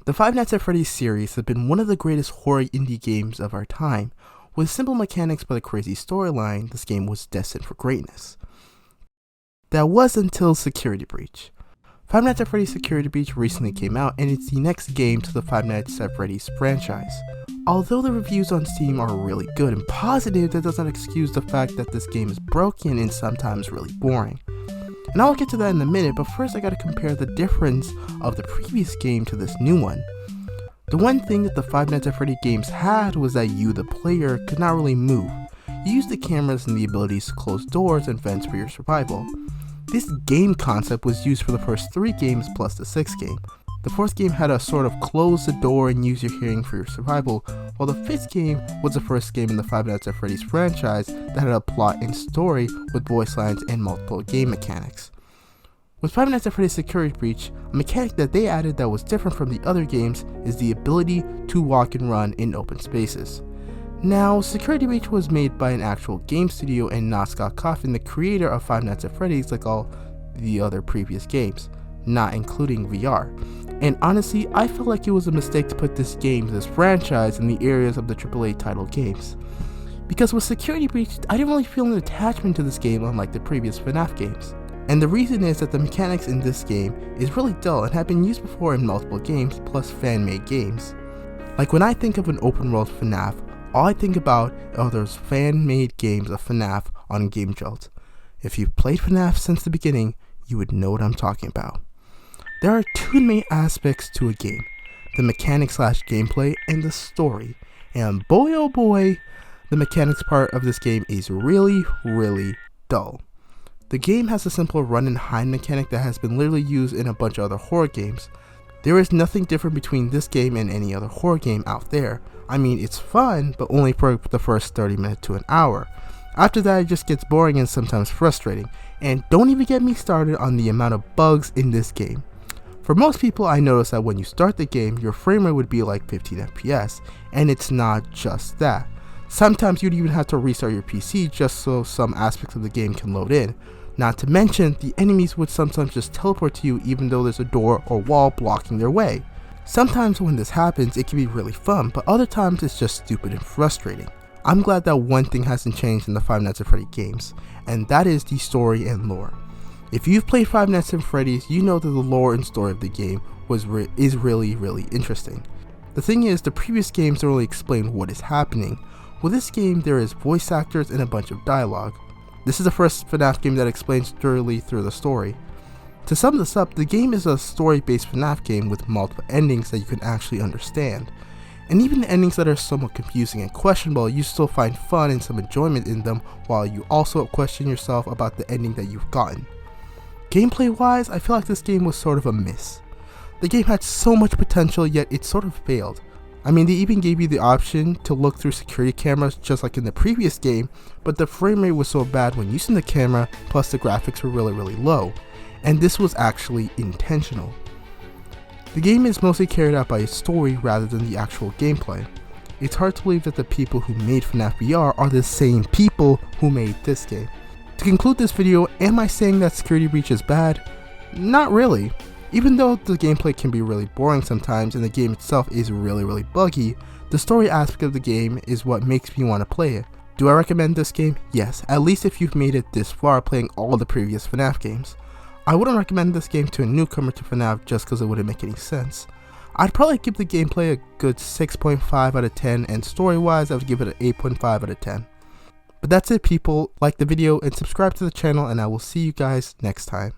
The Five Nights at Freddy's series has been one of the greatest horror indie games of our time. With simple mechanics but a crazy storyline, this game was destined for greatness. That was until Security Breach. Five Nights at Freddy's Security Breach recently came out, and it's the next game to the Five Nights at Freddy's franchise. Although the reviews on Steam are really good and positive, that doesn't excuse the fact that this game is broken and sometimes really boring. And I'll get to that in a minute, but first I gotta compare the difference of the previous game to this new one. The one thing that the Five Nights at Freddy games had was that you, the player, could not really move. You used the cameras and the abilities to close doors and vents for your survival. This game concept was used for the first 3 games plus the 6th game. The 4th game had a sort of close the door and use your hearing for your survival, while the 5th game was the first game in the Five Nights at Freddy's franchise that had a plot and story with voice lines and multiple game mechanics. With Five Nights at Freddy's Security Breach, a mechanic that they added that was different from the other games is the ability to walk and run in open spaces. Now, Security Breach was made by an actual game studio and not Scott Cawthon, the creator of Five Nights at Freddy's, like all the other previous games, not including VR. And honestly, I felt like it was a mistake to put this franchise in the areas of the AAA title games. Because with Security Breach, I didn't really feel an attachment to this game unlike the previous Fnaf games. And the reason is that the mechanics in this game is really dull and have been used before in multiple games plus fan-made games. Like when I think of an open world Fnaf, all I think about are those fan-made games of Fnaf on Game Jolt. If you've played Fnaf since the beginning, you would know what I'm talking about. There are 2 main aspects to a game, the mechanics / gameplay and the story. And boy oh boy, the mechanics part of this game is really dull. The game has a simple run and hide mechanic that has been literally used in a bunch of other horror games. There is nothing different between this game and any other horror game out there. I mean, it's fun, but only for the first 30 minutes to an hour. After that, it just gets boring and sometimes frustrating. And don't even get me started on the amount of bugs in this game. For most people, I noticed that when you start the game, your frame rate would be like 15 FPS, and it's not just that. Sometimes you'd even have to restart your PC just so some aspects of the game can load in. Not to mention, the enemies would sometimes just teleport to you even though there's a door or wall blocking their way. Sometimes when this happens, it can be really fun, but other times it's just stupid and frustrating. I'm glad that one thing hasn't changed in the Five Nights at Freddy games, and that is the story and lore. If you've played Five Nights at Freddy's, you know that the lore and story of the game is really interesting. The thing is, the previous games don't really explain what is happening. With this game, there is voice actors and a bunch of dialogue. This is the first FNAF game that explains thoroughly through the story. To sum this up, the game is a story-based FNAF game with multiple endings that you can actually understand. And even the endings that are somewhat confusing and questionable, you still find fun and some enjoyment in them, while you also question yourself about the ending that you've gotten. Gameplay wise, I feel like this game was sort of a miss. The game had so much potential, yet it sort of failed. I mean, they even gave you the option to look through security cameras just like in the previous game, but the frame rate was so bad when using the camera, plus the graphics were really low. And this was actually intentional. The game is mostly carried out by its story rather than the actual gameplay. It's hard to believe that the people who made FNAF VR are the same people who made this game. To conclude this video, am I saying that Security Breach is bad? Not really. Even though the gameplay can be really boring sometimes and the game itself is really buggy, the story aspect of the game is what makes me want to play it. Do I recommend this game? Yes, at least if you've made it this far playing all the previous FNAF games. I wouldn't recommend this game to a newcomer to FNAF just because it wouldn't make any sense. I'd probably give the gameplay a good 6.5 out of 10, and story wise I would give it an 8.5 out of 10. But that's it people, like the video and subscribe to the channel, and I will see you guys next time.